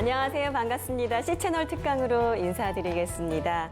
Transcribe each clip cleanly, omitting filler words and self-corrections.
안녕하세요. 반갑습니다. C채널 특강으로 인사드리겠습니다.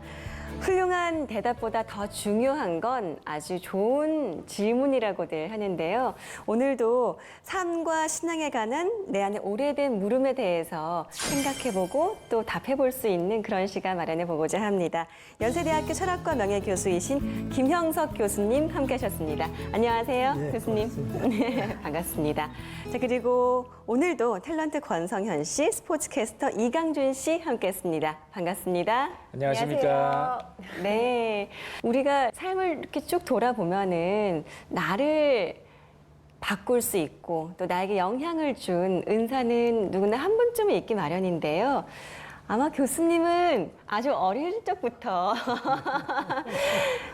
훌륭한 대답보다 더 중요한 건 아주 좋은 질문이라고들 하는데요. 오늘도 삶과 신앙에 관한 내 안에 오래된 물음에 대해서 생각해보고 또 답해볼 수 있는 그런 시간 마련해보고자 합니다. 연세대학교 철학과 명예교수이신 김형석 교수님 함께하셨습니다. 안녕하세요, 네, 교수님. 고맙습니다. 네, 반갑습니다. 자, 그리고 오늘도 탤런트 권성현 씨, 스포츠캐스터 이강준 씨 함께했습니다. 반갑습니다. 안녕하십니까. 네, 우리가 삶을 이렇게 쭉 돌아보면은 나를 바꿀 수 있고 또 나에게 영향을 준 은사는 누구나 한 번쯤은 있기 마련인데요. 아마 교수님은 아주 어릴 적부터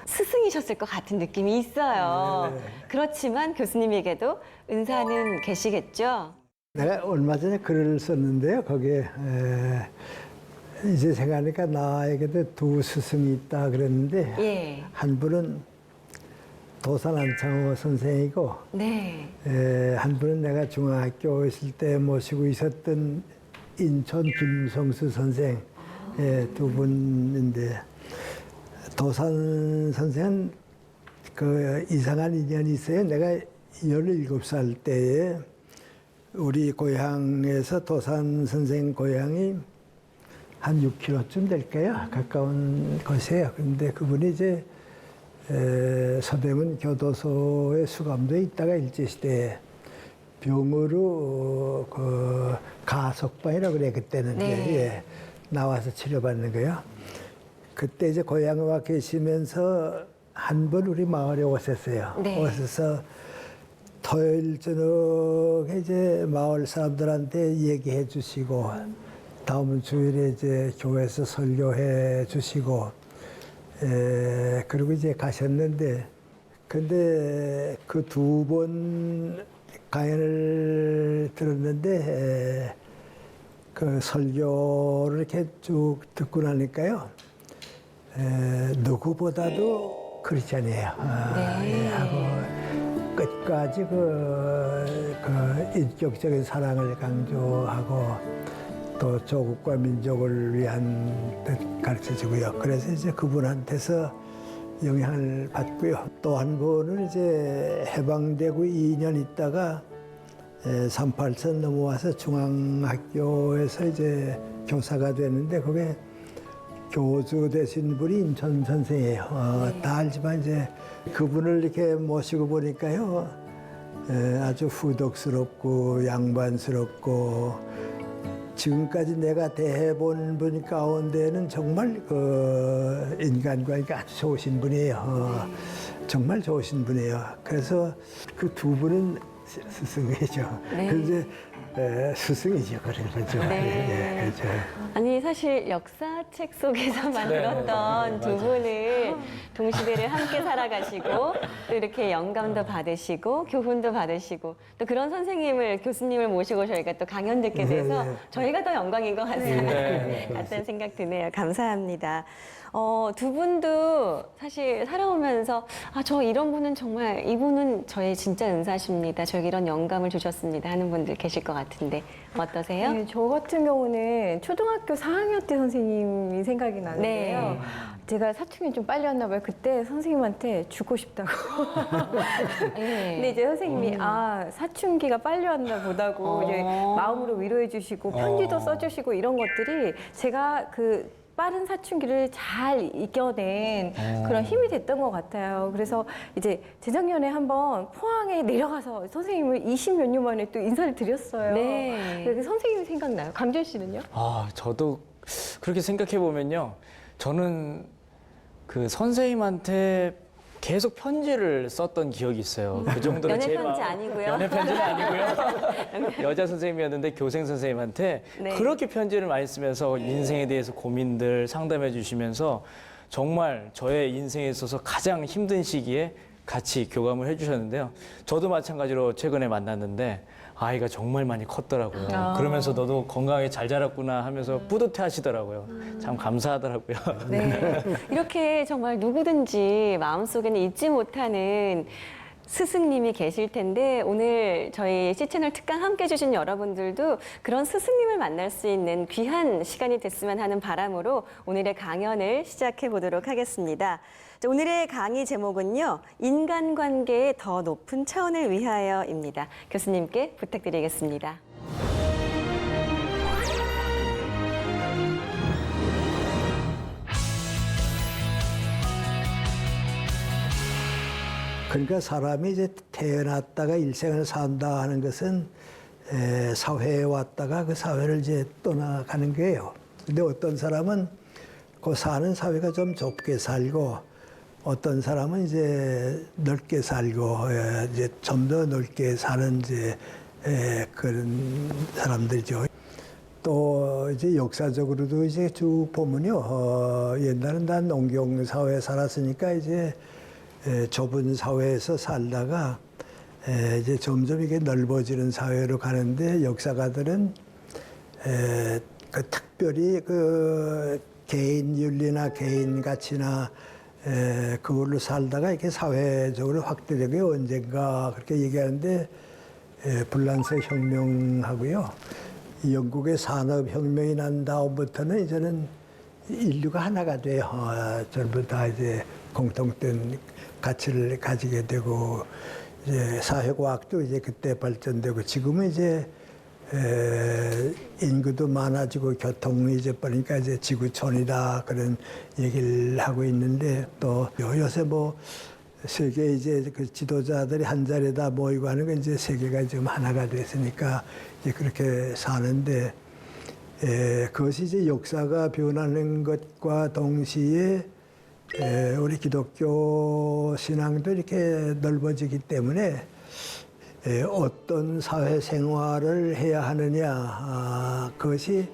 스승이셨을 것 같은 느낌이 있어요. 네. 그렇지만 교수님에게도 은사는 계시겠죠? 내가 얼마 전에 글을 썼는데요. 거기에 이제 생각하니까 나에게도 두 스승이 있다 그랬는데 예. 한 분은 도산 안창호 선생이고 네. 한 분은 내가 중학교 있을 때 모시고 있었던 인천 김성수 선생 두 분인데 도산 선생은 그 이상한 인연이 있어요. 내가 17살 때에 우리 고향에서 도산 선생 고향이 한 6km쯤 될까요? 가까운 곳이에요. 그런데 그분이 이제 서대문 교도소에 수감돼 있다가 일제시대에 병으로 그 가석방이라고 그래 그때는 네. 이제 예, 나와서 치료받는 거예요. 그때 이제 고향에 와 계시면서 한 번 우리 마을에 오셨어요. 네. 오셔서 토요일 저녁에 이제 마을 사람들한테 얘기해 주시고 다음 주일에 이제 교회에서 설교해 주시고 그리고 이제 가셨는데 근데 그 두 번 강연을 들었는데 그 설교를 이렇게 쭉 듣고 나니까요 누구보다도 크리스찬이에요. 네. 하고 끝까지 그 인격적인 사랑을 강조하고 또 조국과 민족을 위한 뜻 가르쳐주고요. 그래서 이제 그분한테서 영향을 받고요. 또 한 분은 이제 해방되고 2년 있다가 38선 넘어와서 중앙학교에서 이제 교사가 됐는데 그게 교주 되신 분이 인천 선생이에요. 다 알지만 이제 그분을 이렇게 모시고 보니까요. 아주 후덕스럽고 양반스럽고 지금까지 내가 대해본 분 가운데는 정말 그 인간관계가 아주 좋으신 분이에요. 정말 좋으신 분이에요. 그래서 그 두 분은 스승이죠. 네. 그래서 스승이죠. 그런 거죠. 네. 예, 그렇죠. 아니 사실 역사책 속에서 만들었던 두 분을 동시대를 함께 살아가시고 또 이렇게 영감도 받으시고 교훈도 받으시고 또 그런 선생님을 교수님을 모시고 저희가 또 강연 듣게 돼서 네, 네. 저희가 더 영광인 것 같아요. 네. 같다는 생각 드네요. 감사합니다. 두 분도 사실 살아오면서 저 이런 분은 정말 이분은 저의 진짜 은사십니다. 저에게 이런 영감을 주셨습니다 하는 분들 계실 것 같은데 어떠세요? 네, 저 같은 경우는 초등학교 4학년 때 선생님이 생각이 나는데요. 네. 제가 사춘기 좀 빨리 왔나 봐요. 그때 선생님한테 죽고 싶다고. 네. 근데 이제 선생님이 사춘기가 빨리 왔나 보다고 이제 마음으로 위로해 주시고 편지도 써주시고 이런 것들이 제가 그 빠른 사춘기를 잘 이겨낸 그런 힘이 됐던 것 같아요. 그래서 이제 재작년에 한번 포항에 내려가서 선생님을 20몇 년 만에 또 인사를 드렸어요. 네. 그래서 선생님이 생각나요. 강준 씨는요? 저도 그렇게 생각해 보면요. 저는 그 선생님한테 계속 편지를 썼던 기억이 있어요. 그 정도로 연애 제 편지 마음- 아니고요. 연애 편지는 아니고요. 여자 선생님이었는데 교생 선생님한테 네. 그렇게 편지를 많이 쓰면서 인생에 대해서 고민들 상담해 주시면서 정말 저의 인생에 있어서 가장 힘든 시기에 같이 교감을 해주셨는데요. 저도 마찬가지로 최근에 만났는데 아이가 정말 많이 컸더라고요. 그러면서 너도 건강하게 잘 자랐구나 하면서 뿌듯해 하시더라고요. 참 감사하더라고요. 네. 이렇게 정말 누구든지 마음속에는 잊지 못하는 스승님이 계실 텐데 오늘 저희 C채널 특강 함께 해주신 여러분들도 그런 스승님을 만날 수 있는 귀한 시간이 됐으면 하는 바람으로 오늘의 강연을 시작해 보도록 하겠습니다. 자, 오늘의 강의 제목은요. 인간관계의 더 높은 차원을 위하여입니다. 교수님께 부탁드리겠습니다. 그러니까 사람이 이제 태어났다가 일생을 산다 하는 것은 사회에 왔다가 그 사회를 이제 떠나가는 거예요. 근데 어떤 사람은 그 사는 사회가 좀 좁게 살고 어떤 사람은 이제 넓게 살고 이제 좀 더 넓게 사는 이제 그런 사람들이죠. 또 이제 역사적으로도 이제 쭉 보면요. 옛날엔 난 농경 사회에 살았으니까 이제 좁은 사회에서 살다가 이제 점점 이게 넓어지는 사회로 가는데 역사가들은 그 특별히 그 개인 윤리나 개인 가치나 그걸로 살다가 이렇게 사회적으로 확대되고 언젠가 그렇게 얘기하는데 불란서 혁명하고요. 영국의 산업혁명이 난 다음부터는 이제는 인류가 하나가 돼요. 전부 다 이제 공통된 가치를 가지게 되고 이제 사회과학도 이제 그때 발전되고 지금은 이제 인구도 많아지고 교통이 이제 그러니까 이제 지구촌이다 그런 얘기를 하고 있는데 또 요새 뭐 세계 이제 그 지도자들이 한 자리에다 모이고 하는 건 이제 세계가 지금 하나가 됐으니까 이제 그렇게 사는데 그것이 이제 역사가 변하는 것과 동시에 우리 기독교 신앙도 이렇게 넓어지기 때문에 어떤 사회 생활을 해야 하느냐 그것이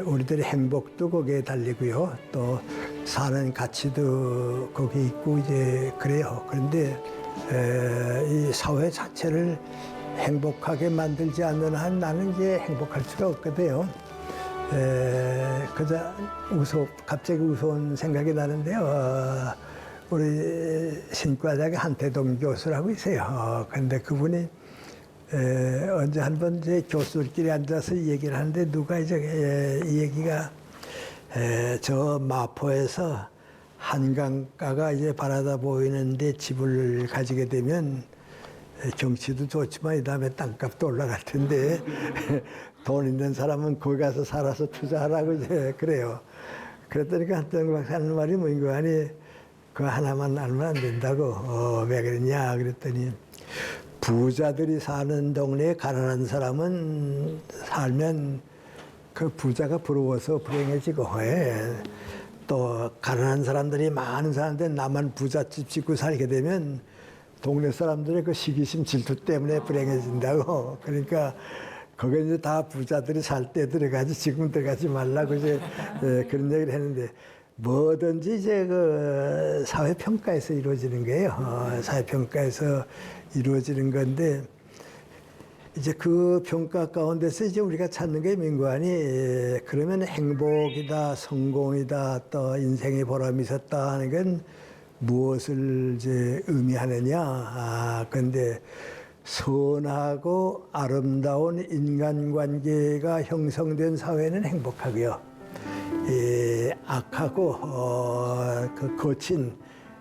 우리들의 행복도 거기에 달리고요 또 사는 가치도 거기 있고 이제 그래요. 그런데 이 사회 자체를 행복하게 만들지 않는 한 나는 이제 행복할 수가 없거든요. 그저 갑자기 우스운 생각이 나는데요. 우리 신과대학의 한태동 교수라고 있어요. 그런데 그분이 언제 한번 이제 교수들끼리 앉아서 얘기를 하는데 누가 이제 이 얘기가 저 마포에서 한강가가 이제 바라다 보이는데 집을 가지게 되면 경치도 좋지만 이 다음에 땅값도 올라갈 텐데 돈 있는 사람은 거기 가서 살아서 투자하라고 이제 그래요. 그랬더니 한태동 박사 하는 말이 뭐인 거 아니 그거 하나만 알면 안 된다고. 왜 그랬냐 그랬더니 부자들이 사는 동네에 가난한 사람은 살면 그 부자가 부러워서 불행해지고 또 가난한 사람들이 많은 사람들 나만 부잣집 짓고 살게 되면 동네 사람들의 그 시기심 질투 때문에 불행해진다고. 그러니까 거기 이제 다 부자들이 살 때 들어가지 지금 들어가지 말라고 이제 그런 얘기를 했는데 뭐든지 이제 그 사회평가에서 이루어지는 거예요. 사회평가에서 이루어지는 건데 이제 그 평가 가운데서 이제 우리가 찾는 게 민관이 그러면 행복이다, 성공이다, 또 인생의 보람이 있었다 하는 건 무엇을 이제 의미하느냐. 그런데 선하고 아름다운 인간관계가 형성된 사회는 행복하고요. 악하고 그 거친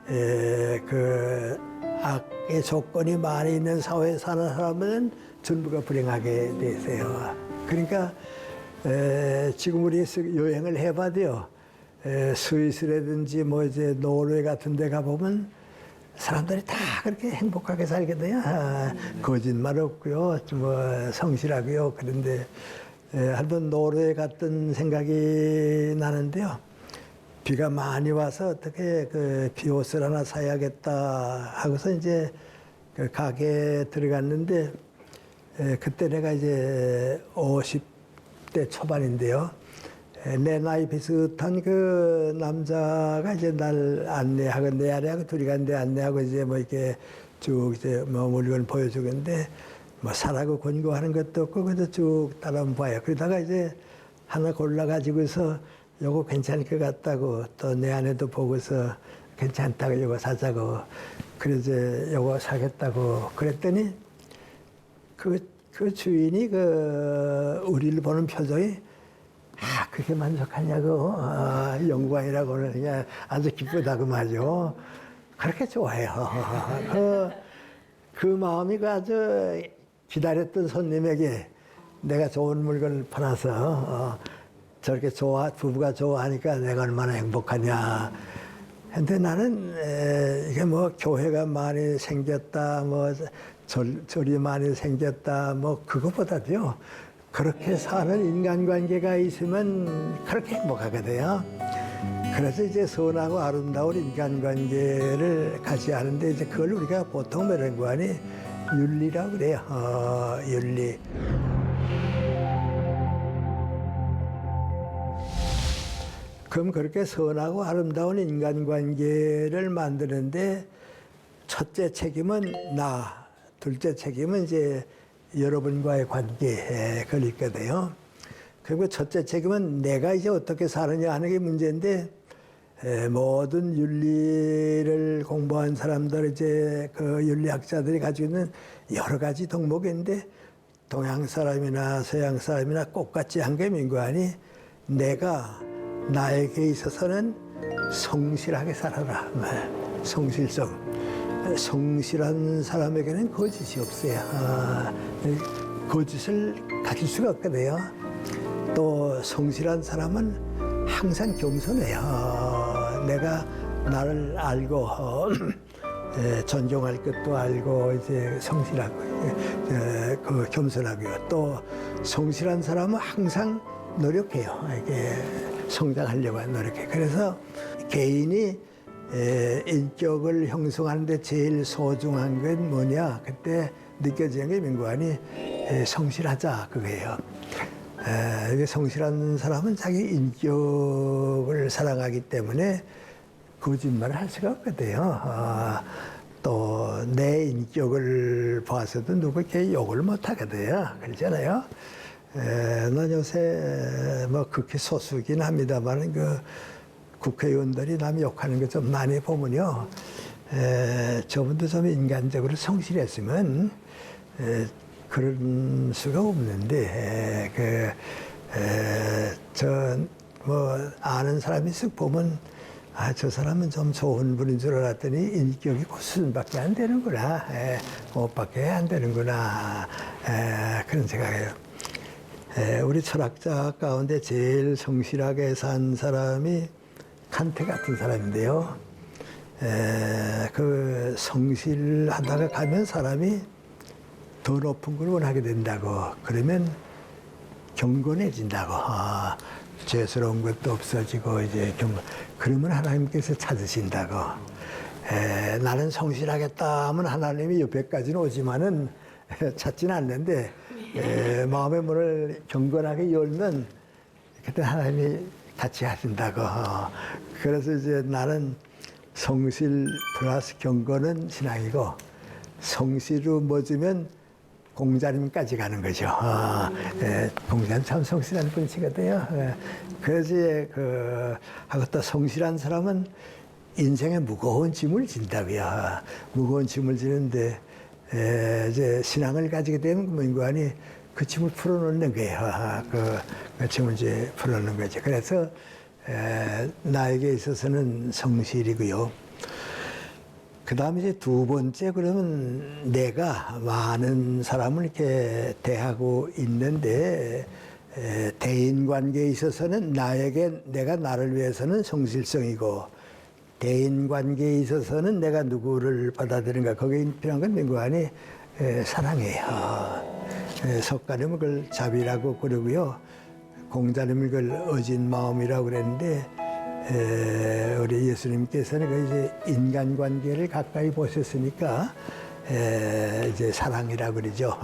그 악의 조건이 많이 있는 사회에 사는 사람은 전부가 불행하게 되세요. 그러니까 지금 우리 여행을 해봐도요. 스위스라든지 뭐 이제 노르웨이 같은 데 가보면 사람들이 다 그렇게 행복하게 살게 돼요. 거짓말 없고요. 뭐 성실하고요. 그런데 한번 노르웨이 갔던 생각이 나는데요. 비가 많이 와서 어떻게 그 비옷을 하나 사야겠다 하고서 이제 그 가게에 들어갔는데 그때 내가 이제 50대 초반인데요. 내 나이 비슷한 그 남자가 이제 날 안내하고 내 아래하고 둘이 갔는데 안내하고 이제 뭐 이렇게 쭉 이제 뭐 물건 보여주는데 뭐 사라고 권고하는 것도 없고 그래도 쭉 따라봐요. 그러다가 이제 하나 골라가지고서 요거 괜찮을 것 같다고 또 내 아내도 보고서 괜찮다고 이거 사자고 그래서 이거 사겠다고 그랬더니 그 주인이 우리를 보는 표정이 그렇게 만족하냐고 영광이라고 그러냐 아주 기쁘다고 말이죠. 그렇게 좋아해요. 그 마음이 아주 기다렸던 손님에게 내가 좋은 물건을 팔아서 저렇게 부부가 좋아하니까 내가 얼마나 행복하냐. 근데 나는 이게 뭐 교회가 많이 생겼다, 뭐 절이 많이 생겼다, 뭐 그것보다도요. 그렇게 사는 인간관계가 있으면 그렇게 행복하거든요. 그래서 이제 선하고 아름다운 인간관계를 같이 하는데 이제 그걸 우리가 보통 매력관이 윤리라고 그래요. 윤리. 그럼 그렇게 선하고 아름다운 인간관계를 만드는데 첫째 책임은 나, 둘째 책임은 이제 여러분과의 관계에 걸리거든요. 그리고 첫째 책임은 내가 이제 어떻게 사느냐 하는 게 문제인데 모든 윤리를 공부한 사람들 이제 그 윤리학자들이 가지고 있는 여러 가지 덕목인데 동양 사람이나 서양 사람이나 똑같이 한 게 민관이 내가 나에게 있어서는 성실하게 살아라. 성실성. 성실한 사람에게는 거짓이 없어요. 거짓을 가질 수가 없거든요. 또 성실한 사람은 항상 겸손해요. 내가 나를 알고 존중할 것도 알고 이제 성실하고 그 겸손하고요. 또 성실한 사람은 항상 노력해요. 이게 성장하려고 노력해. 그래서 개인이 인격을 형성하는데 제일 소중한 건 뭐냐? 그때 느껴지는 게 민관이 성실하자 그거예요. 이게 성실한 사람은 자기 인격을 사랑하기 때문에 거짓말을 할 수가 없거든요. 또 내 인격을 봐서도 누구 이렇게 욕을 못 하거든요. 그렇잖아요. 난 요새 뭐 극히 소수긴 합니다만 국회의원들이 남 욕하는 거 좀 많이 보면요. 저분도 좀 인간적으로 성실했으면 그런 수가 없는데 뭐 아는 사람이 쓱 보면 저 사람은 좀 좋은 분인 줄 알았더니 인격이 그 수준밖에 안 되는구나. 그것밖에 안 되는구나. 그런 생각이에요. 우리 철학자 가운데 제일 성실하게 산 사람이 칸트 같은 사람인데요. 그 성실하다가 가면 사람이 더 높은 걸 원하게 된다고. 그러면 경건해진다고. 죄스러운 것도 없어지고 이제 그러면 하나님께서 찾으신다고. 나는 성실하겠다 하면 하나님이 옆에까지는 오지만은 찾지는 않는데 마음의 문을 경건하게 열면 그때 하나님이 같이 하신다고. 그래서 이제 나는 성실 플러스 경건은 신앙이고 성실로 멎으면 공자님까지 가는 거죠. 공자님 참 성실한 분이시거든요. 그래서 하고 또 성실한 사람은 인생에 무거운 짐을 진다고요. 무거운 짐을 지는데 이제 신앙을 가지게 되면 민관이 그 짐을 풀어놓는 거예요. 그 짐을 이제 풀어놓는 거죠. 그래서 나에게 있어서는 성실이고요. 그 다음에 이제 두 번째, 그러면 내가 많은 사람을 이렇게 대하고 있는데, 대인 관계에 있어서는 내가 나를 위해서는 성실성이고, 대인 관계에 있어서는 내가 누구를 받아들인가, 거기에 필요한 건 민관이 사랑이에요. 석가님은 그걸 자비라고 그러고요. 공자님은 그걸 어진 마음이라고 그랬는데, 우리 예수님께서는 그 이제 인간관계를 가까이 보셨으니까 이제 사랑이라고 그러죠.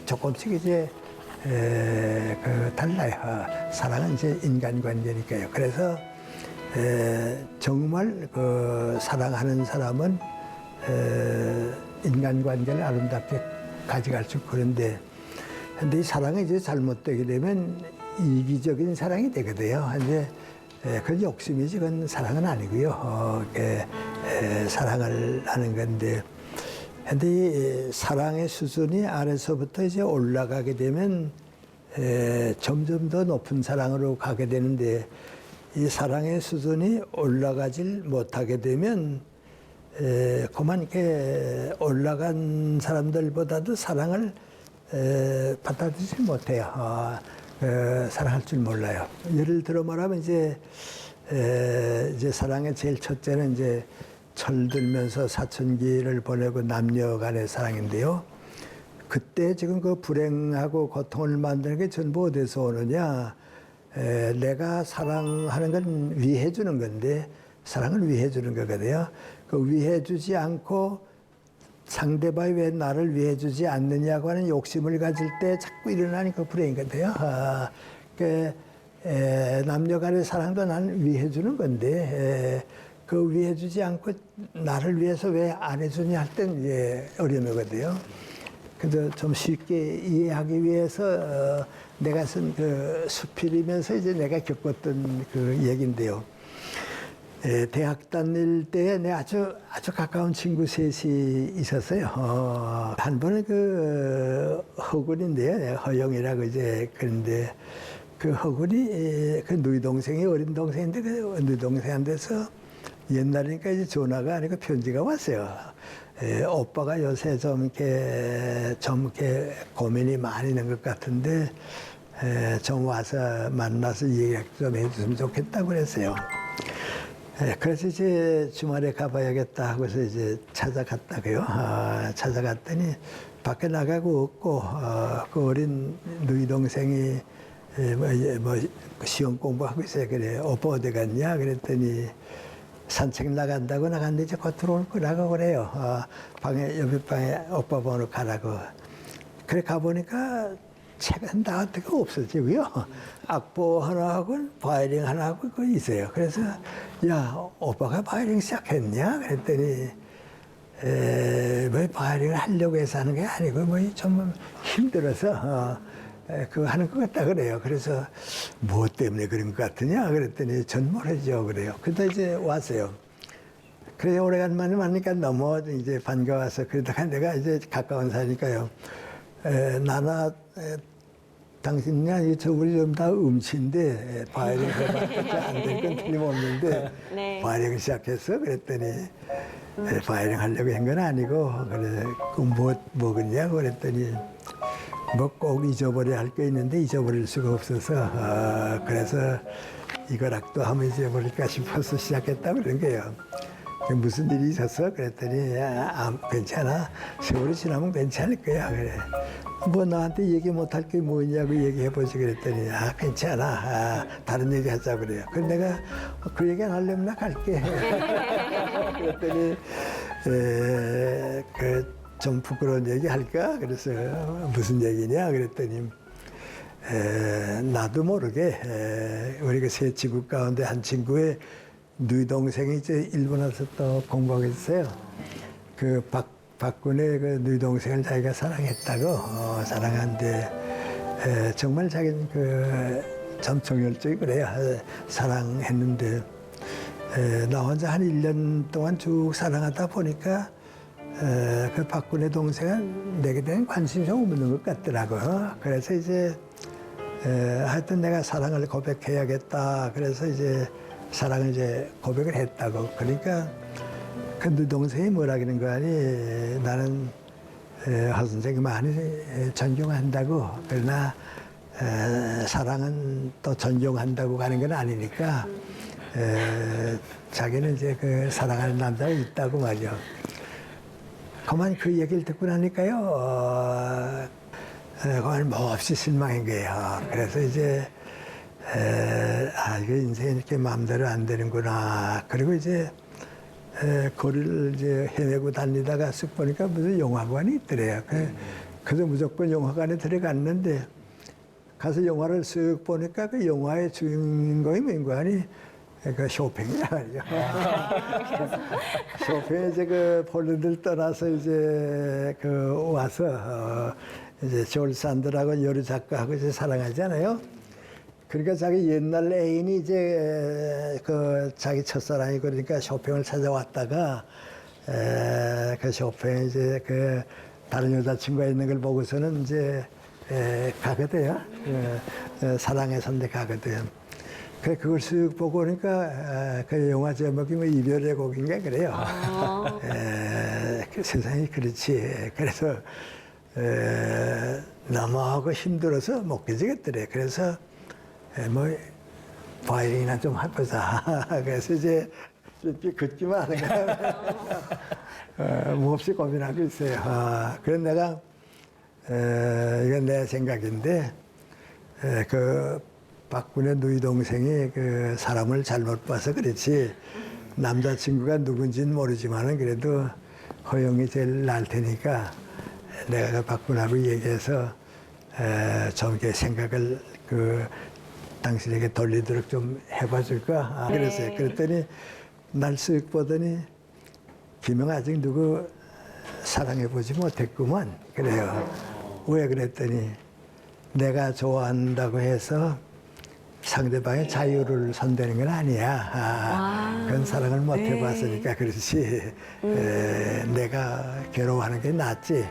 조금씩 이제 달라요. 사랑은 이제 인간관계니까요. 그래서 정말 사랑하는 사람은 인간관계를 아름답게 가져갈 수 있고 그런데 이 사랑이 이제 잘못되게 되면 이기적인 사랑이 되거든요. 이제 그건 욕심이지 그건 사랑은 아니고요. 사랑을 하는 건데 근데 이 사랑의 수준이 아래서부터 이제 올라가게 되면 점점 더 높은 사랑으로 가게 되는데 이 사랑의 수준이 올라가질 못하게 되면 그만 이렇게 올라간 사람들보다도 사랑을 받아들이지 못해요. 사랑할 줄 몰라요. 예를 들어 말하면 이제 사랑의 제일 첫째는 이제 철들면서 사춘기를 보내고 남녀 간의 사랑인데요. 그때 지금 그 불행하고 고통을 만드는 게 전부 어디서 오느냐. 내가 사랑하는 건 위해 주는 건데 사랑을 위해 주는 거거든요. 그 위해 주지 않고 상대방이 왜 나를 위해 주지 않느냐고 하는 욕심을 가질 때 자꾸 일어나는 그 불행이거든요. 남녀 간의 사랑도 나는 위해 주는 건데 그 위해 주지 않고 나를 위해서 왜 안 해주냐 할 땐 어려움이거든요. 그래서 좀 쉽게 이해하기 위해서 내가 쓴 그 수필이면서 이제 내가 겪었던 그 얘기인데요. 대학 다닐 때에 내 아주 가까운 친구 셋이 있었어요. 한 번은 그 허군인데요. 허영이라고 이제 그런데 그 허군이 그 누이 동생이 어린 동생인데 그 누이 동생한테서 옛날이니까 이제 전화가 아니고 편지가 왔어요. 오빠가 요새 좀 이렇게 고민이 많이 있는 것 같은데 좀 와서 만나서 얘기 좀 해줬으면 좋겠다고 그랬어요. 그래서 이제 주말에 가봐야겠다 하고서 이제 찾아갔다고요. 찾아갔더니 밖에 나가고 없고 그 어린 누이 동생이 뭐 시험 공부하고 있어요. 그래 오빠 어디 갔냐 그랬더니 산책 나간다고 나갔는데 이제 곧 들어올 거라고 그래요. 옆에 방에 오빠 번호 가라고. 그래 가보니까 책은 다 어떻게 없어지고요. 악보 하나 하고 바이올린 하나 하고 그거 있어요. 그래서 야 오빠가 바이올린 시작했냐 그랬더니 뭐 바이올린을 하려고 해서 하는 게 아니고 뭐 좀 힘들어서 그거 하는 것 같다 그래요. 그래서 뭐 때문에 그런 것 같으냐 그랬더니 전 모르죠 그래요. 근데 이제 왔어요. 그래서 오래간만에 만나니까 너무 이제 반가워서 그러다가 내가 이제 가까운 사니까요. 나나 당신이 저 우리 좀 다 음치인데 바이올린 해봤자 안 될 건 틀림없는데 네. 바이올린 시작했어 그랬더니 바이올린 하려고 한 건 아니고 그래 그 뭐겠냐고 그랬더니 뭐 꼭 잊어버려야 할 게 있는데 잊어버릴 수가 없어서 그래서 이거라도 하면 잊어버릴까 싶어서 시작했다고 그런 거예요. 무슨 일이 있었어? 그랬더니 괜찮아. 세월이 지나면 괜찮을 거야. 그래. 뭐 나한테 얘기 못할 게 뭐냐고 얘기해보지 그랬더니 괜찮아. 다른 얘기 하자 그래요. 그래서 내가 그 얘기 안 하려면 나 갈게. 그랬더니 좀 부끄러운 얘기 할까? 그래서 무슨 얘기냐? 그랬더니 나도 모르게 우리 그 세 친구 가운데 한 친구의 누이 동생이 이제 일본 와서 또 공부하고 있어요. 그 박군의 그 누이 동생을 자기가 사랑했다고 사랑한데 정말 자기는 그 전통열정이 그래요. 사랑했는데 나 혼자 한 1년 동안 쭉 사랑하다 보니까 그 박군의 동생은 내게 대한 관심이 좀 없는 것 같더라고요. 그래서 이제 하여튼 내가 사랑을 고백해야겠다. 그래서 이제 사랑을 이제 고백을 했다고. 그러니까 그 누이 동생이 뭐라 그러는 거 아니? 나는 허 선생님 많이 존경한다고. 그러나 사랑은 또 존경한다고 가는 건 아니니까 자기는 이제 그 사랑하는 남자가 있다고 말이요. 그만 그 얘기를 듣고 나니까요, 그만 몹시 실망한 거예요. 그래서 이제, 이거 인생이 이렇게 마음대로 안 되는구나. 그리고 이제, 거리를 이제 헤매고 다니다가 쓱 보니까 무슨 영화관이 있더래요. 그래서 무조건 영화관에 들어갔는데, 가서 영화를 쓱 보니까 그 영화의 주인공이 뭔가니 그 쇼팽이야 말이죠. 쇼팽이 이제 그 폴란드를 떠나서 이제 그 와서 이제 졸 산드라고 여러 작가하고 이제 사랑하잖아요. 그러니까 자기 옛날 애인이 이제 그 자기 첫사랑이 그러니까 쇼핑을 찾아왔다가 그 쇼핑에 이제 그 다른 여자친구가 있는 걸 보고서는 이제 가거든요. 사랑의 선대 가거든. 그걸 쓱 보고 오니까 그 영화 제목이 뭐 이별의 곡인가 그래요. 그 세상이 그렇지. 그래서 너무 힘들어서 못 견디겠더래. 그래서 뭐 바이링이나 좀 해보자. 그래서 이제 이렇게 걷기만 하는 거야. 몹시 고민하고 있어요. 그런 내가 이건 내 생각인데 그 박군의 누이 동생이 그 사람을 잘못 봐서 그렇지 남자친구가 누군지는 모르지만은 그래도 허영이 제일 날 테니까 내가 그 박군하고 얘기해서 좀 이렇게 생각을 그 당신에게 돌리도록 좀 해봐 줄까? 그랬어요. 그랬더니 날 쓱 보더니 김영 아직 누구 사랑해보지 못했구만. 그래요. 왜 그랬더니 내가 좋아한다고 해서 상대방의 자유를 선대는 건 아니야. 그건 사랑을 못 해봤으니까 그렇지. 내가 괴로워하는 게 낫지.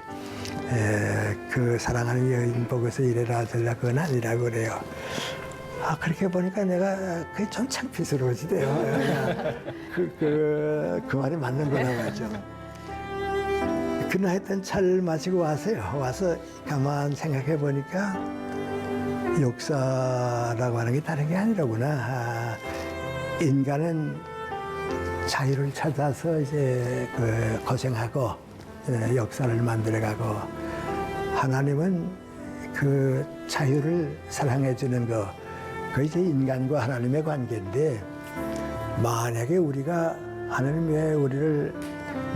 그 사랑하는 여인 보고서 이래라 저래라 그건 아니라고 그래요. 그렇게 보니까 내가 그게 좀 창피스러워지대요. 그 말이 맞는 거라고 하죠. 그날 하여튼 차를 마시고 와서요. 와서 가만 생각해 보니까 역사라고 하는 게 다른 게 아니라구나. 인간은 자유를 찾아서 이제 그 고생하고 역사를 만들어가고 하나님은 그 자유를 사랑해 주는 거. 그게 이제 인간과 하나님의 관계인데 만약에 우리가 하나님 왜 우리를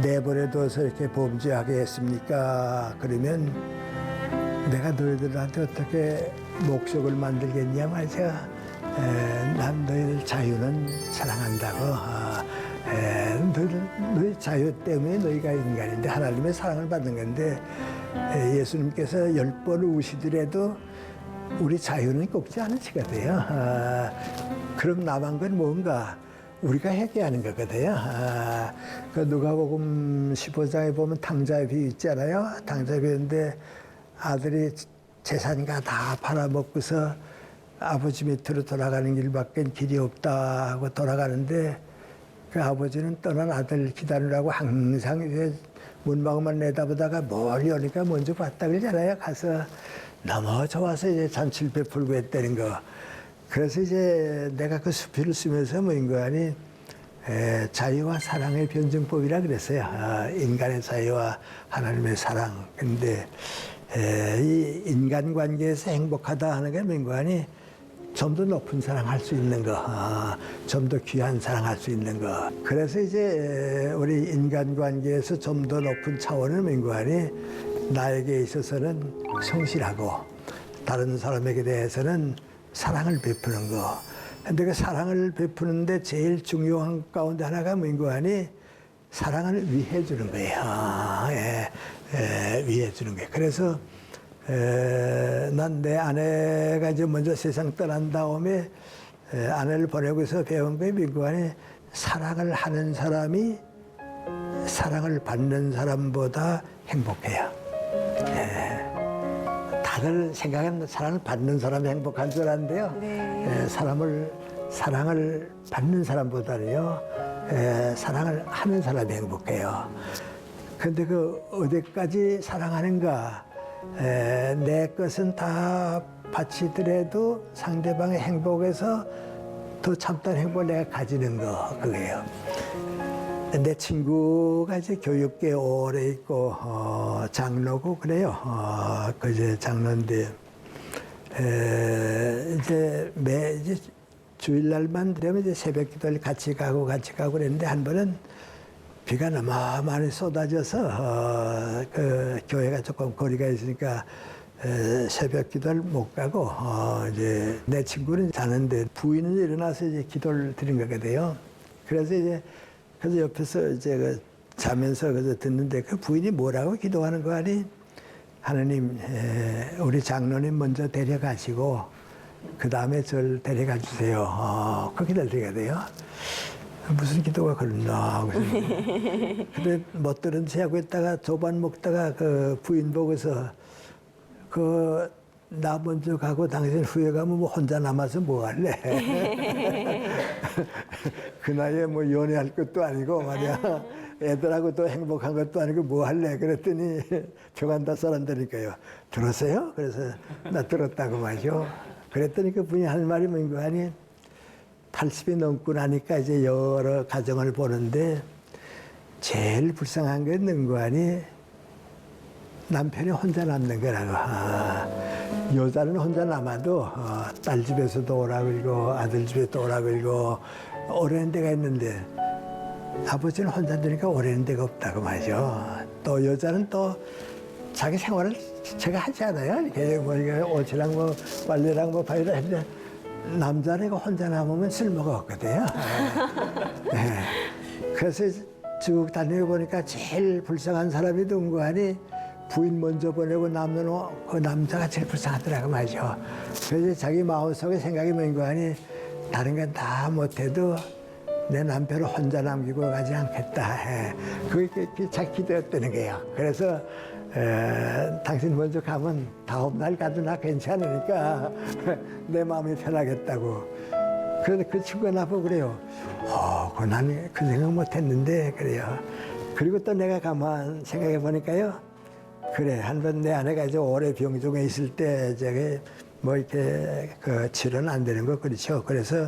내버려둬서 이렇게 범죄하게 했습니까? 그러면 내가 너희들한테 어떻게 목적을 만들겠냐 말이죠. 난 너희들 자유는 사랑한다고. 너희 자유 때문에 너희가 인간인데 하나님의 사랑을 받는 건데 예수님께서 10번 우시더라도 우리 자유는 꺾지 않으시거든요. 그럼 남은 건 뭔가 우리가 회개하는 거거든요. 그 누가복음 15장에 보면 탕자의 비유 있잖아요. 탕자의 비유인데 아들이 재산가 다 팔아먹고서 아버지 밑으로 돌아가는 길밖에 길이 없다 하고 돌아가는데 그 아버지는 떠난 아들 기다리라고 항상 이제 문방울만 내다보다가 멀리 오니까 먼저 봤다 그러잖아요. 가서 너무 좋아서 이제 잔치를 베풀고 했다는 거. 그래서 이제 내가 그 수필을 쓰면서 뭐인 거 아니 자유와 사랑의 변증법이라 그랬어요. 인간의 자유와 하나님의 사랑. 근데 이 인간관계에서 행복하다 하는 게 뭐인 거 아니 좀 더 높은 사랑할 수 있는 거, 좀 더 귀한 사랑할 수 있는 거. 그래서 이제 우리 인간관계에서 좀 더 높은 차원은 뭐인 거 아니 나에게 있어서는 성실하고 다른 사람에게 대해서는 사랑을 베푸는 거. 근데 그 사랑을 베푸는데 제일 중요한 가운데 하나가 뭐인 거 아니? 사랑을 위해 주는 거예요. 위해 주는 거예요. 그래서 난 내 아내가 이제 먼저 세상 떠난 다음에 아내를 보내고서 배운 게 뭐인 거 아니? 사랑을 하는 사람이 사랑을 받는 사람보다 행복해요. 다들 생각은 사랑을 받는 사람이 행복한 줄 아는데요. 사랑을 받는 사람보다는요, 사랑을 하는 사람이 행복해요. 근데 그 어디까지 사랑하는가? 내 것은 다 바치더라도 상대방의 행복에서 더 참다운 행복을 내가 가지는 거, 그거예요. 내 친구가 이제 교육계에 오래 있고, 장로고 그래요. 그 이제 장로인데, 이제 주일날만 되면 이제 새벽 기도를 같이 가고 그랬는데 한 번은 비가 너무 많이 쏟아져서, 그 교회가 조금 거리가 있으니까 새벽 기도를 못 가고, 이제 내 친구는 자는데 부인은 일어나서 이제 기도를 드린 거거든요. 그래서 옆에서 이제 그 자면서 그래서 듣는데 그 부인이 뭐라고 기도하는 거 아니? 하느님, 우리 장로님 먼저 데려가시고 그 다음에 절 데려가 주세요. 그 기다리게 돼요. 무슨 기도가 그랬나. 근데 못 들은 체 하고 있다가 조반 먹다가 그 부인 보고서 나 먼저 가고 당신 후에 가면 뭐 혼자 남아서 뭐 할래? 그 나이에 뭐 연애할 것도 아니고 말이야. 애들하고 또 행복한 것도 아니고 뭐 할래? 그랬더니 저간다 사람들이니까요. 들었어요? 그래서 나 들었다고 말이죠. 그랬더니 그 분이 할 말이 뭔가 아니 80이 넘고 나니까 이제 여러 가정을 보는데 제일 불쌍한 게 있는 거 아니 남편이 혼자 남는 거라고. 여자는 혼자 남아도 딸 집에서도 오라 그러고 아들 집에도 오라 그러고 오래는 데가 있는데 아버지는 혼자 되니까 오래는 데가 없다고 말이죠. 또 여자는 또 자기 생활을 제가 하지 않아요. 이렇게 뭐 옷이랑 뭐 빨래랑 뭐 바이라 했는데 남자는 이거 혼자 남으면 쓸모가 없거든요. 네. 그래서 쭉 다니고 보니까 제일 불쌍한 사람이 누군 거 아니 부인 먼저 보내고 남는 그 남자가 제일 불쌍하더라고 말이죠. 그래서 자기 마음속에 생각이 뭔 거 아니 다른 건 다 못해도 내 남편을 혼자 남기고 가지 않겠다. 그게 자기 기도였다는 거예요. 그래서 당신 먼저 가면 다음 날 가도 나 괜찮으니까 내 마음이 편하겠다고. 그런데 그 친구가 나보고 그래요. 나는 그 생각 못 했는데 그래요. 그리고 또 내가 가만 생각해 보니까요. 그래, 한번 내 아내가 이제 오래 병중에 있을 때 저게 뭐 이렇게 그 치료는 안 되는 거 그렇죠. 그래서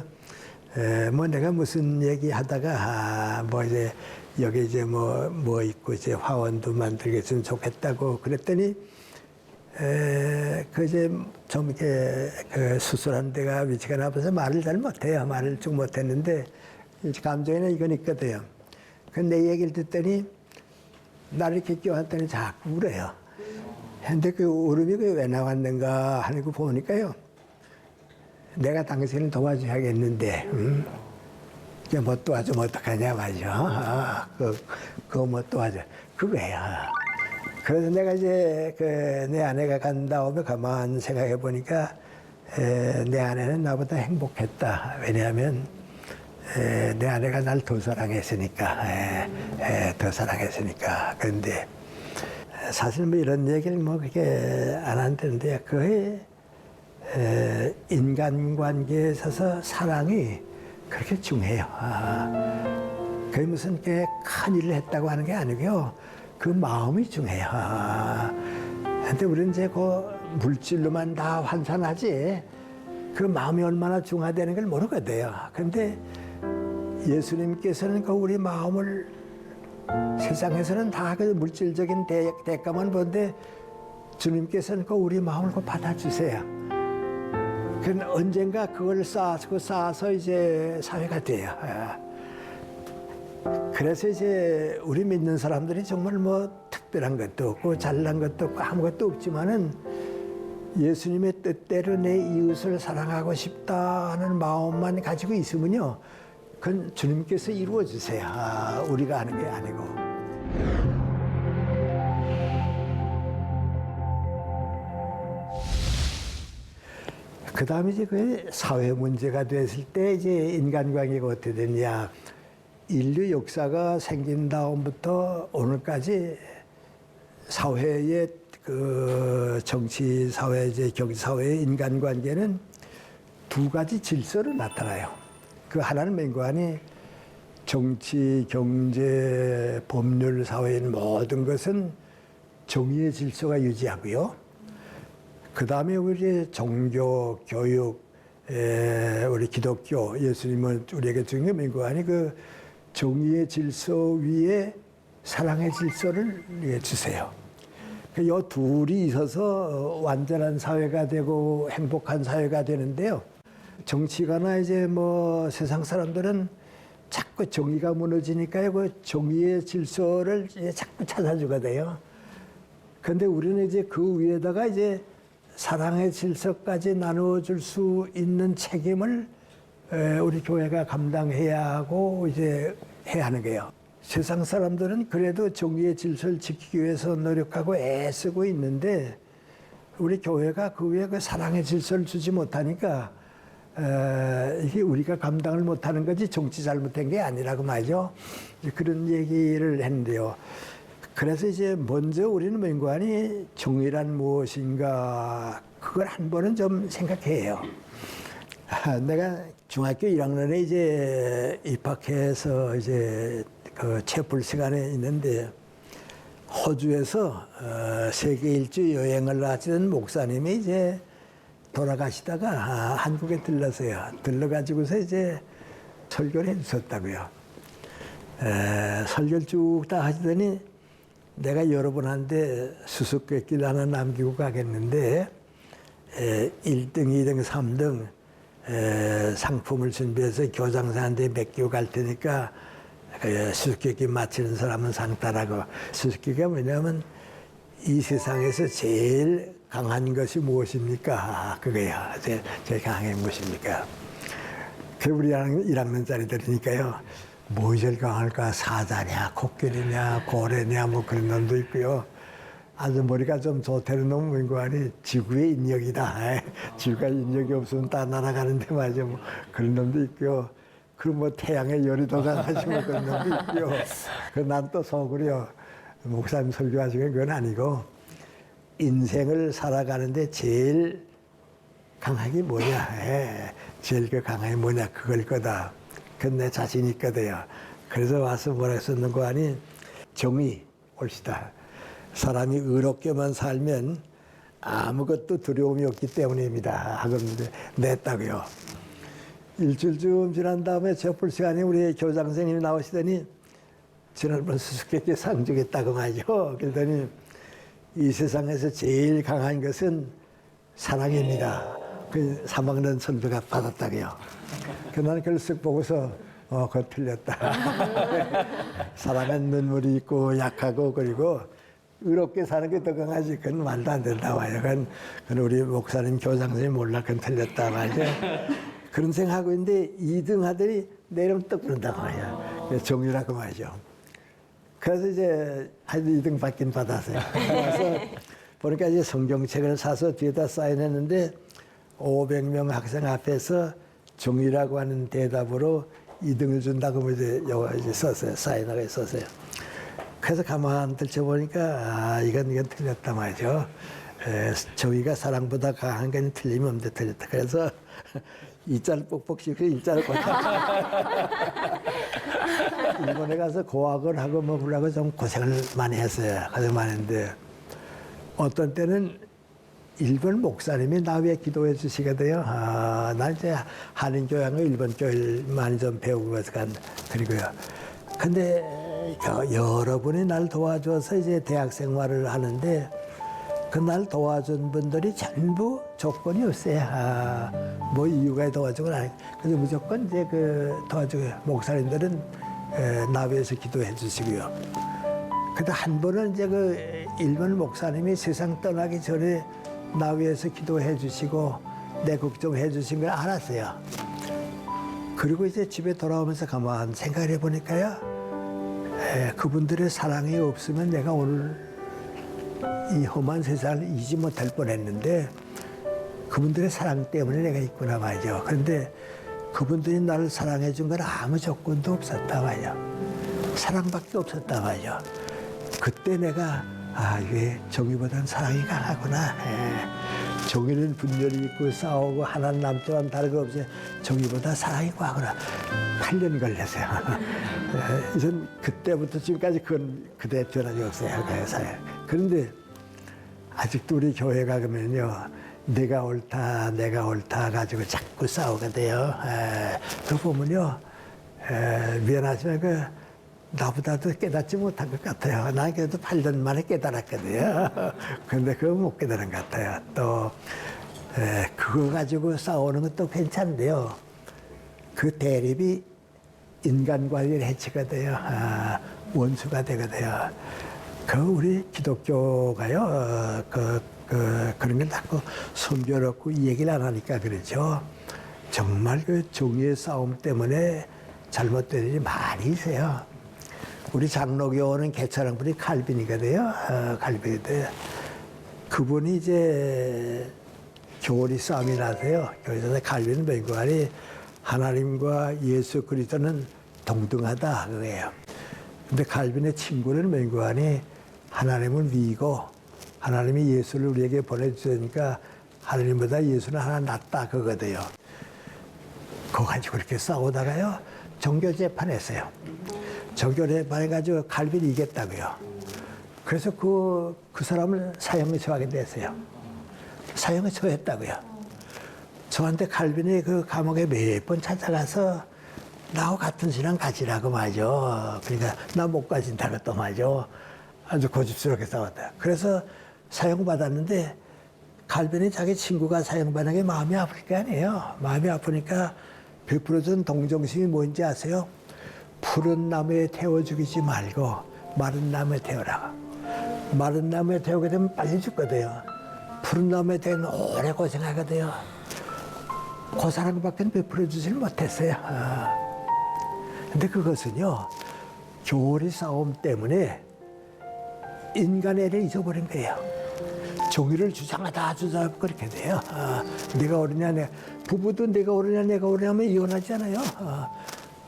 뭐 내가 무슨 얘기 하다가 뭐 이제 여기 이제 뭐 있고 이제 화원도 만들겠으면 좋겠다고 그랬더니 그 이제 좀 이렇게 그 수술한 데가 위치가 나빠서 말을 잘 못해요. 말을 쭉 못했는데 감정에는 이건 있거든요. 그 내 얘기를 듣더니 나를 이렇게 껴안더니 자꾸 울어요. 근데 그 울음이 왜 나왔는가 하는 거 보니까요. 내가 당신을 도와줘야겠는데, 이게 뭐 도와주면 어떡하냐 말이죠. 그거 뭐 도와줘. 그거야. 그래서 내가 이제 내 아내가 간 다음에 가만 생각해 보니까 내 아내는 나보다 행복했다. 왜냐하면 내 아내가 날 더 사랑했으니까, 더 사랑했으니까. 그런데 사실 뭐 이런 얘기를 뭐 그렇게 안 한다는데 그게 인간관계에 있어서 사랑이 그렇게 중요해요. 그게 무슨 큰 일을 했다고 하는 게 아니고요. 그 마음이 중요해요. 근데 우리는 이제 그 물질로만 다 환산하지 그 마음이 얼마나 중요하다는 걸 모르거든요. 그런데 예수님께서는 그 우리 마음을 세상에서는 다 그 물질적인 대가만 보는데 주님께서는 그 우리 마음을 그 받아주세요. 그 언젠가 그걸 쌓아서 이제 사회가 돼요. 그래서 이제 우리 믿는 사람들이 정말 뭐 특별한 것도 없고 잘난 것도 없고 아무것도 없지만은 예수님의 뜻대로 내 이웃을 사랑하고 싶다 하는 마음만 가지고 있으면요. 그건 주님께서 이루어 주세요. 우리가 하는 게 아니고. 그 다음에 이제 그 사회 문제가 됐을 때 이제 인간관계가 어떻게 되냐. 인류 역사가 생긴 다음부터 오늘까지 사회의 그 정치 사회, 이제 경제 사회의 인간관계는 두 가지 질서로 나타나요. 그 하나는 맹관이 정치, 경제, 법률, 사회인 모든 것은 정의의 질서가 유지하고요. 그 다음에 우리 종교, 교육, 우리 기독교, 예수님은 우리에게 중요한 맹관이 그 정의의 질서 위에 사랑의 질서를 주세요. 이 둘이 있어서 완전한 사회가 되고 행복한 사회가 되는데요. 정치가나 이제 뭐 세상 사람들은 자꾸 정의가 무너지니까요. 그 정의의 질서를 이제 자꾸 찾아주거든요. 그런데 우리는 이제 그 위에다가 이제 사랑의 질서까지 나눠줄 수 있는 책임을 우리 교회가 감당해야 하고 이제 해야 하는 거예요. 세상 사람들은 그래도 정의의 질서를 지키기 위해서 노력하고 애쓰고 있는데 우리 교회가 그 위에 그 사랑의 질서를 주지 못하니까 이게 우리가 감당을 못하는 거지 정치 잘못된 게 아니라고 말이죠. 그런 얘기를 했는데요. 그래서 이제 먼저 우리는 민관이 정의란 무엇인가 그걸 한 번은 좀 생각해요. 내가 중학교 1학년에 이제 입학해서 이제 그 채플 시간에 있는데 호주에서 세계 일주 여행을 하시던 목사님이 이제 돌아가시다가 한국에 들렀어요. 들러가지고서 이제 설교를 해주셨다고요. 설교를 쭉 다 하시더니 내가 여러분한테 수수께끼를 하나 남기고 가겠는데 1등, 2등, 3등 상품을 준비해서 교장선생한테 맡기고 갈 테니까 수수께끼 맞히는 사람은 상 따라고. 수수께끼가 뭐냐면 이 세상에서 제일 강한 것이 무엇입니까? 그거예요. 제일 강한 게 무엇입니까? 그 우리 1학년짜리들이니까요. 뭐 제일 강할까? 사자냐, 코끼리냐, 고래냐, 뭐 그런 놈도 있고요. 아주 머리가 좀 좋다는 놈인 거 아니 지구의 인력이다. 지구가 인력이 없으면 다 날아가는데 말이죠. 뭐 그런 놈도 있고요. 그럼 뭐 태양의 열이 더 강하시고 그런 놈도 있고요. 난 또 속으려 목사님 설교하시는 건 아니고 인생을 살아가는데 제일 강한 게 뭐냐? 제일 그 강한 게 뭐냐? 그걸 거다. 그건 내 자신 있거든요. 그래서 와서 뭐라 썼는 거 아니? 정의 옳시다. 사람이 의롭게만 살면 아무것도 두려움이 없기 때문입니다. 하고 냈다고요. 일주일쯤 지난 다음에 저풀 시간에 우리 교장 선생님이 나오시더니 지난번 수수께끼 상 주겠다고 말이죠. 그러더니 이 세상에서 제일 강한 것은 사랑입니다. 그 3학년 선배가 받았다고요. 나는 그걸 쓱 보고서 그거 틀렸다. 사랑은 눈물이 있고 약하고 그리고 의롭게 사는 게 더 강하지. 그건 말도 안 된다 와요. 그건 우리 목사님 교장 선생님 몰라. 그건 틀렸다 말이죠. 그런 생각하고 있는데 2등 하더니 내 이름 떡 부른다고 말이야. 정유라고 말이죠. 그래서 이제 하여튼 2등 받긴 받았어요. 그래서 보니까 이제 성경책을 사서 뒤에다 사인했는데 500명 학생 앞에서 정의라고 하는 대답으로 2등을 준다고 이제 썼어요. 사인하게 썼어요. 그래서 가만 들춰보니까 이건 틀렸다 말이죠. 정의가 사랑보다 강한 건 틀림없는데 틀렸다. 그래서 이자를 뻑뻑 씹고 일자를 꽂아. 일본에 가서 고학을 하고 뭐 그러고 좀 고생을 많이 했어요. 고생 많이 했는데 어떤 때는 일본 목사님이 나 위해 기도해 주시거든요. 나 이제 한인교양을 일본 교회를 많이 좀 배우고 그리고요. 근데 여러분이 날 도와줘서 이제 대학 생활을 하는데 그날 도와준 분들이 전부 조건이 없어요. 뭐 이유가 도와주고 아니. 그래서 무조건 이제 도와주고 목사님들은 나 위해서 기도해 주시고요. 근데 한 번은 이제 일본 목사님이 세상 떠나기 전에 나 위해서 기도해 주시고 내 걱정해 주신 걸 알았어요. 그리고 이제 집에 돌아오면서 가만 생각해 보니까요. 그분들의 사랑이 없으면 내가 오늘 이 험한 세상을 잊지 못할 뻔했는데 그분들의 사랑 때문에 내가 있구나 말이죠. 그런데 그분들이 나를 사랑해 준 건 아무 조건도 없었다 말이죠. 사랑밖에 없었다 말이죠. 그때 내가 이게 정의보다는 사랑이 강하구나. 정의는 분열이 있고 싸우고 하나는 남자와는 다르고 없어요. 정의보다 사랑이 과하구나. 8년 걸렸어요. 전 그때부터 지금까지 그건 그대 변함이 없어요. 그런데 아직도 우리 교회가 그러면요. 내가 옳다 가지고 자꾸 싸우게 돼요. 그 보면요. 미안하지만 나보다도 깨닫지 못한 것 같아요. 난 그래도 8년 만에 깨달았거든요. 그런데 그거 못 깨달은 것 같아요. 또 그거 가지고 싸우는 것도 괜찮은데요. 그 대립이 인간 관리를 해치거든요. 원수가 되거든요. 우리 기독교가요. 그런 걸 자꾸 숨겨놓고 이 얘기를 안 하니까 그렇죠. 정말 정의의 싸움 때문에 잘못된 일이 많이 있어요. 우리 장로교는 개차랑분이 칼빈이거든요. 칼빈인데 그분이 이제 교리 싸움이 나서요. 여기서 갈비는 맹구하니 하나님과 예수 그리스도는 동등하다 그거예요. 근데 갈빈의 친구는 맹구하니 하나님은 위고 하나님이 예수를 우리에게 보내주니까 하나님보다 예수는 하나 낫다 그거거든요. 그거 가지고 그렇게 싸우다가요. 정교재판했어요. 정교재판해가지고 갈빈이 이겼다고요. 그래서 그 사람을 사형에 처하게 됐어요. 사형에 처했다고요. 저한테 갈빈이 그 감옥에 몇 번 찾아가서 나하고 같은 신앙 가지라고 말이죠. 그러니까 나 못 가진다고 또 말이죠. 아주 고집스럽게 싸웠다. 그래서 사형받았는데 갈빈이 자기 친구가 사형받는 게 마음이 아플 게 아니에요. 마음이 아프니까 베풀어준 동정심이 뭔지 아세요? 푸른 나무에 태워 죽이지 말고 마른 나무에 태우라고. 마른 나무에 태우게 되면 빨리 죽거든요. 푸른 나무에 태우면 오래 고생하거든요. 그 사람밖에 베풀어 주질 못했어요. 근데 그것은요, 교리 싸움 때문에 인간의 애를 잊어버린 거예요. 종의를 주장하다 그렇게 돼요. 내가 옳으냐, 부부도 내가 옳으냐, 내가 옳으냐 하면 이혼하지 않아요.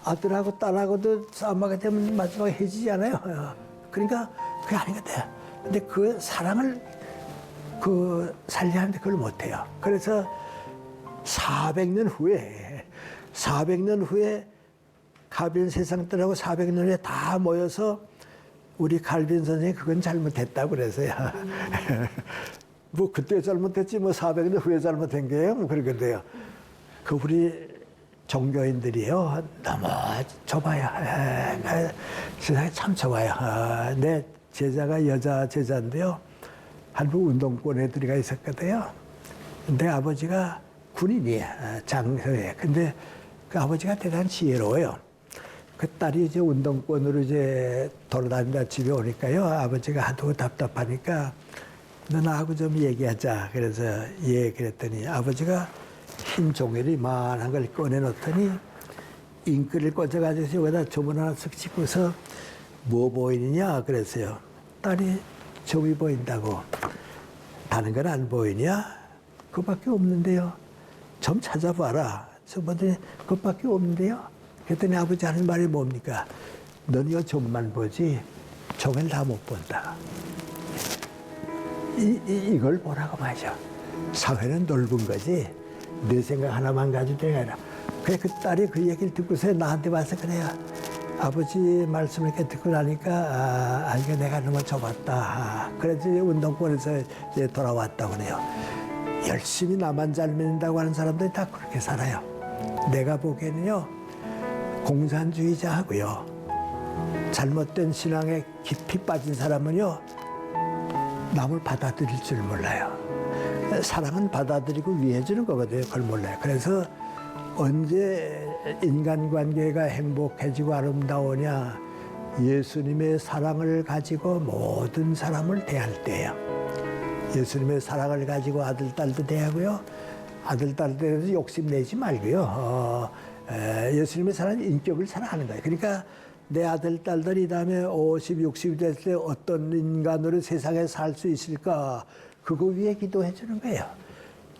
아들하고 딸하고도 싸움하게 되면 마지막에 헤어지지 않아요. 그러니까 그게 아니거든. 근데 그 사랑을 살려하는데 그걸 못해요. 그래서 400년 후에 갈빈 세상들하고 400년 후에 다 모여서 우리 갈빈 선생이 그건 잘못했다고 그래서요. 뭐 그때 잘못했지 뭐 400년 후에 잘못한 거예요. 뭐 그러건데요. 그 우리 종교인들이요 너무 좁아요. 세상이 참 좁아요. 내 제자가 여자 제자인데요. 한국 운동권에 들어가 있었거든요. 근데 아버지가 군인이에요. 장서에. 근데 그 아버지가 대단히 지혜로워요. 그 딸이 이제 운동권으로 이제 돌아다니다 집에 오니까요. 아버지가 하도 답답하니까 너 나하고 좀 얘기하자. 그래서 예, 그랬더니 아버지가 흰 종이를 이만한 걸 꺼내놓더니 잉크를 꽂아가지고 여기다 조문 하나 쓱 찍고서 뭐 보이느냐 그랬어요. 딸이 점이 보인다고. 다른 건 안 보이냐? 그거밖에 없는데요. 좀 찾아봐라. 저번에 그것밖에 없는데요. 그랬더니 아버지 하는 말이 뭡니까? 넌 이거 점만 보지 종을 다 못 본다. 이걸 보라고 말이죠. 사회는 넓은 거지. 내 생각 하나만 가지고 내가 아니라. 그래 그 딸이 그 얘기를 듣고서 나한테 와서 그래요. 아버지 말씀을 이렇게 듣고 나니까 이거 내가 너무 좁았다. 그래서 이제 운동권에서 이제 돌아왔다고 그래요. 열심히 나만 잘 믿는다고 하는 사람들이 다 그렇게 살아요. 내가 보기에는요. 공산주의자하고요. 잘못된 신앙에 깊이 빠진 사람은요. 남을 받아들일 줄 몰라요. 사랑은 받아들이고 위해주는 거거든요. 그걸 몰라요. 그래서 언제 인간관계가 행복해지고 아름다우냐 예수님의 사랑을 가지고 모든 사람을 대할 때예요. 예수님의 사랑을 가지고 아들, 딸도 대하고요. 아들, 딸에 대해서 욕심내지 말고요. 예수님의 사랑은 인격을 사랑하는 거예요. 그러니까 내 아들, 딸들이 이 다음에 50, 60이 됐을 때 어떤 인간으로 세상에 살 수 있을까 그거 위해 기도해 주는 거예요.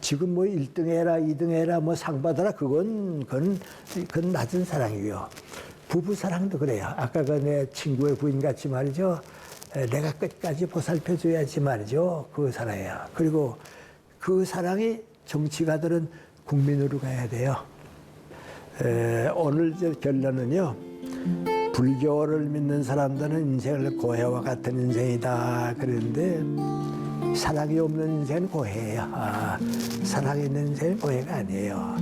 지금 뭐 1등 해라, 2등 해라, 뭐 상 받아라, 그건 낮은 사랑이고요. 부부 사랑도 그래요. 아까 그 내 친구의 부인 같이 말이죠. 내가 끝까지 보살펴줘야지 말이죠. 그 사랑이에요. 그리고 그 사랑이 정치가들은 국민으로 가야 돼요. 오늘 결론은요. 불교를 믿는 사람들은 인생을 고해와 같은 인생이다. 그런데 사랑이 없는 인생은 고해예요. 사랑이 있는 인생은 고해가 아니에요.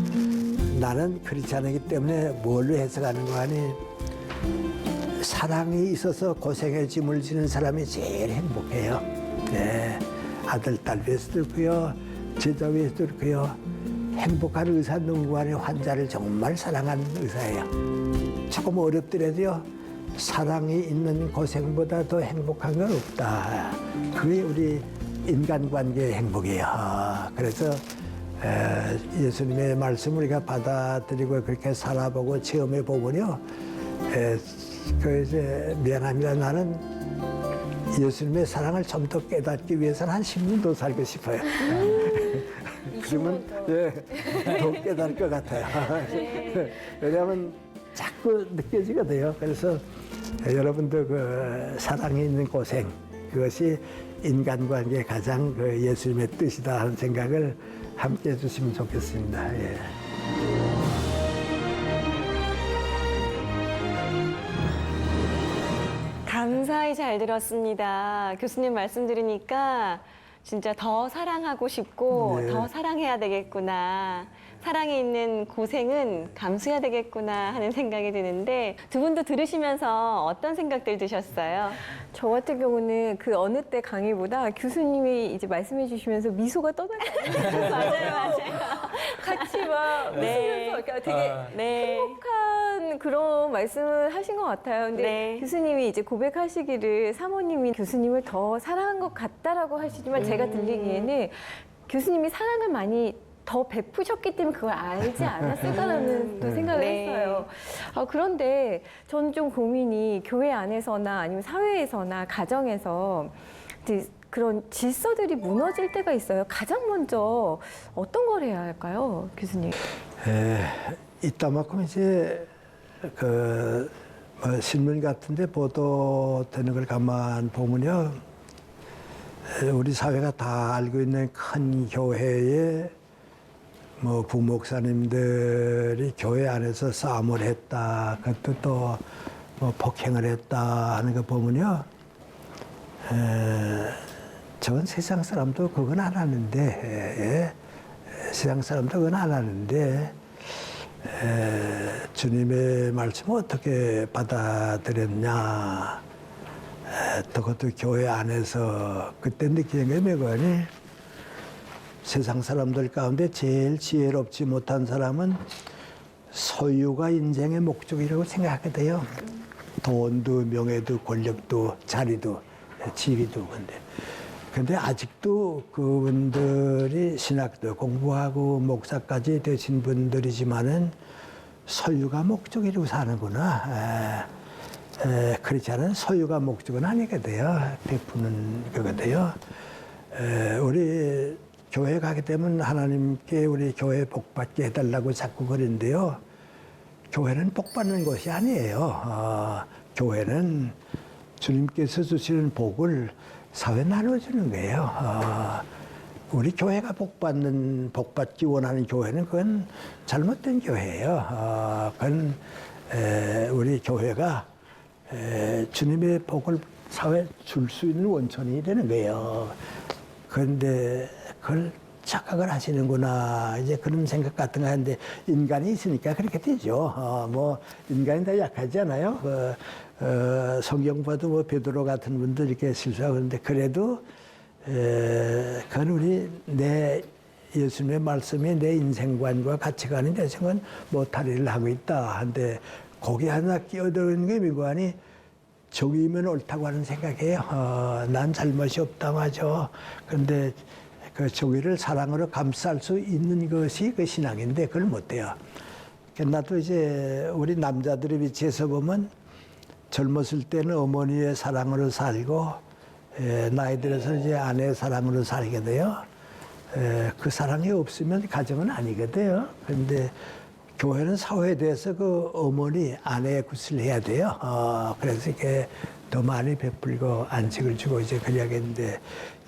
나는 그렇지 않기 때문에 뭘로 해석하는 거 아니? 사랑이 있어서 고생의 짐을 지는 사람이 제일 행복해요. 네. 아들, 딸 위해서도 그렇고요. 제자 위해서도 그렇고요. 행복한 의사 누구간의 환자를 정말 사랑하는 의사예요. 조금 어렵더라도요. 사랑이 있는 고생보다 더 행복한 건 없다. 그게 우리 인간관계의 행복이에요. 그래서 예수님의 말씀을 우리가 받아들이고 그렇게 살아보고 체험해 보면요. 그 이제 미안합니다. 나는 예수님의 사랑을 좀 더 깨닫기 위해서는 한 10년 더 살고 싶어요. 그러면 더 깨달을 것 같아요. 왜냐하면 자꾸 느껴지거든요. 그래서 여러분도 그 사랑이 있는 고생, 그것이 인간관계의 가장 그 예수님의 뜻이다 하는 생각을 함께 해주시면 좋겠습니다. 예. 감사히 잘 들었습니다. 교수님 말씀 들으니까 진짜 더 사랑하고 싶고 네. 더 사랑해야 되겠구나. 사랑에 있는 고생은 감수해야 되겠구나 하는 생각이 드는데 두 분도 들으시면서 어떤 생각들 드셨어요? 저 같은 경우는 그 어느 때 강의보다 교수님이 이제 말씀해 주시면서 미소가 떠나가요. 맞아요. 같이 막 네. 웃으면서 그러니까 되게 네. 행복한 그런 말씀을 하신 것 같아요. 근데 네. 교수님이 이제 고백하시기를 사모님이 교수님을 더 사랑한 것 같다라고 하시지만 제가 들리기에는 교수님이 사랑을 많이 더 베푸셨기 때문에 그걸 알지 않았을까라는 또 생각을 네. 했어요. 그런데 저는 좀 고민이 교회 안에서나 아니면 사회에서나 가정에서 이제 그런 질서들이 무너질 때가 있어요. 가장 먼저 어떤 걸 해야 할까요, 교수님? 이따만큼 이제 그 뭐 신문 같은데 보도되는 걸 가만 보면요, 우리 사회가 다 알고 있는 큰 교회에 뭐 부목사님들이 교회 안에서 싸움을 했다, 그것도 또 뭐 폭행을 했다 하는 거 보면요, 저건 세상 사람도 그건 안 하는데, 세상 사람도 그건 안 하는데, 주님의 말씀을 어떻게 받아들였냐, 또 그것도 교회 안에서 그때 느끼는 게 뭐니? 세상 사람들 가운데 제일 지혜롭지 못한 사람은 소유가 인생의 목적이라고 생각하게 돼요. 돈도 명예도 권력도 자리도 지위도. 근데 아직도 그분들이 신학도 공부하고 목사까지 되신 분들이지만은 소유가 목적이라고 사는구나. 그렇지 않은 소유가 목적은 아니거든요. 베푸는 거거든요. 우리 교회 가게 되면 하나님께 우리 교회 복받게 해달라고 자꾸 그러는데요. 교회는 복받는 곳이 아니에요. 교회는 주님께서 주시는 복을 사회에 나눠주는 거예요. 우리 교회가 복받기 원하는 교회는 그건 잘못된 교회예요. 그건 우리 교회가 주님의 복을 사회에 줄 수 있는 원천이 되는 거예요. 그런데 그걸 착각을 하시는구나, 이제 그런 생각 같은 거 하는데, 인간이 있으니까 그렇게 되죠. 뭐 인간이 다 약하잖아요. 성경 봐도 뭐 베드로 같은 분들 이렇게 실수하고 그러는데, 그래도 그건 우리 내 예수님의 말씀이 내 인생관과 가치관이 되신 못할 일을 하고 있다 한데, 거기 하나 끼어드는 게 미관이 정의면 옳다고 하는 생각이에요. 난 잘못이 없다고 하죠. 그런데 그 정의를 사랑으로 감쌀 수 있는 것이 그 신앙인데 그걸 못해요. 나도 이제 우리 남자들의 위치에서 보면 젊었을 때는 어머니의 사랑으로 살고, 나이 들어서 이제 아내의 사랑으로 살게 돼요. 그 사랑이 없으면 가정은 아니거든요. 그런데 교회는 사회에 대해서 그 어머니, 아내의 굿을 해야 돼요. 그래서 이렇게 더 많이 베풀고 안식을 주고 이제 그래야겠는데,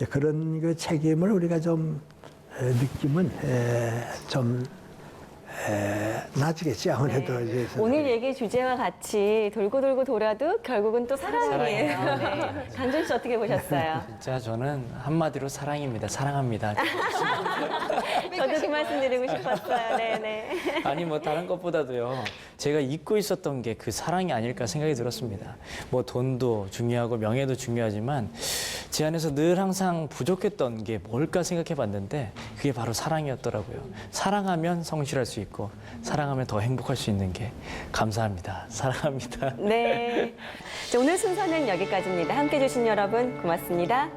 그런 그 책임을 우리가 좀 느끼면 좀 나아지겠지, 아무래도. 네. 이제 오늘 얘기 주제와 같이 돌고 돌고 돌아도 결국은 또 사랑이에요. 네. 강준 씨 어떻게 보셨어요? 진짜 저는 한마디로 사랑입니다. 사랑합니다. 저도 그 말씀 드리고 싶었어요. 네네. 아니 뭐 다른 것보다도요, 제가 잊고 있었던 게 그 사랑이 아닐까 생각이 들었습니다. 뭐 돈도 중요하고 명예도 중요하지만 제 안에서 늘 항상 부족했던 게 뭘까 생각해 봤는데, 그게 바로 사랑이었더라고요. 사랑하면 성실할 수 있고 사랑하면 더 행복할 수 있는 게, 감사합니다. 사랑합니다. 네. 자, 오늘 순서는 여기까지입니다. 함께 해주신 여러분 고맙습니다.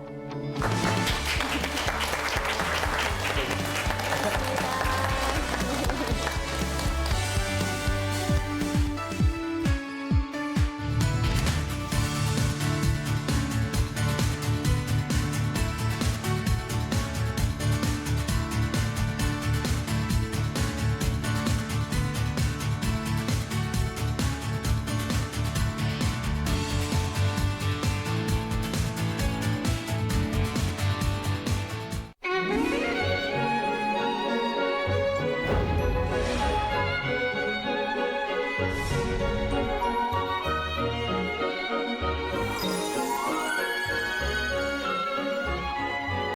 네.